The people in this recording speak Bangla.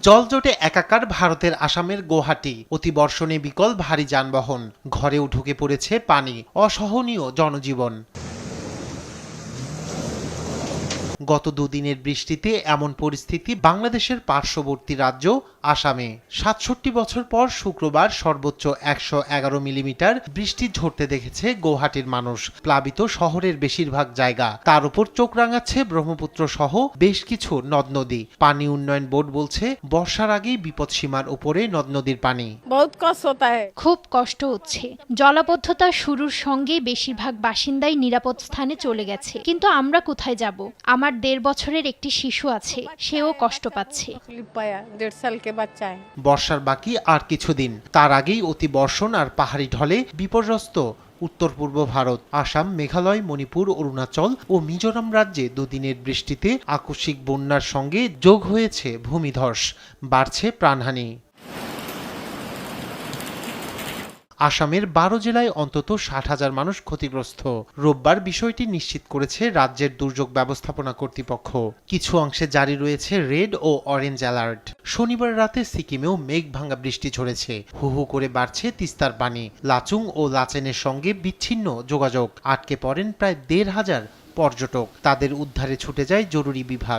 জলজটে একাকার ভারতের আসামের গুয়াহাটি। অতিবর্ষণে বিকল ভারী যানবাহন, ঘরেও ঢুকে পড়েছে পানি, অসহনীয় জনজীবন। গত দুদিনের বৃষ্টিতে এমন পরিস্থিতি বাংলাদেশের পার্শ্ববর্তী রাজ্য আসামে। ৬৭ বছর পর শুক্রবার সর্বোচ্চ ১১১ মিলিমিটার বৃষ্টি ঝরতে দেখেছে গুয়াহাটির মানুষ। প্লাবিত শহরের বেশিরভাগ জায়গা, তার উপর চোখ রাঙাচ্ছে ব্রহ্মপুত্র সহ বেশ কিছু নদ নদী। পানি উন্নয়ন বোর্ড বলছে, বর্ষার আগেই বিপদসীমার উপরে নদ নদীর পানি। খুব কষ্ট হচ্ছে। জলাবদ্ধতা শুরুর সঙ্গে বেশিরভাগ বাসিন্দাই নিরাপদ স্থানে চলে গেছে, কিন্তু আমরা কোথায় যাব? আমার ১.৫ বছরের একটি শিশু আছে, সেও কষ্ট পাচ্ছে। বর্ষার বাকি আর কিছুদিন, তার আগেই অতি বর্ষণ আর পাহাড়ি ঢলে বিপর্যস্ত উত্তর পূর্ব ভারত। আসাম, মেঘালয়, মণিপুর, অরুণাচল ও মিজোরাম রাজ্যে দুদিনের বৃষ্টিতে আকস্মিক বন্যার সঙ্গে যোগ হয়েছে ভূমিধস, বাড়ছে প্রাণহানি। আসামের ১২ জেলায় অন্তত ৬০,০০০ মানুষ ক্ষতিগ্রস্ত। রোববার বিষয়টি নিশ্চিত করেছে রাজ্যের দুর্যোগ ব্যবস্থাপনা কর্তৃপক্ষ। কিছু অংশে জারি রয়েছে রেড ও অরেঞ্জ অ্যালার্ট। শনিবার রাতে সিকিমেও মেঘ ভাঙা বৃষ্টি ঝরেছে। হু হু করে বাড়ছে তিস্তার পানি। লাচুং ও লাচেনের সঙ্গে বিচ্ছিন্ন যোগাযোগ। আটকে পড়েন প্রায় ১৫০০ পর্যটক। তাদের উদ্ধারে ছুটে যায় জরুরি বিভাগ।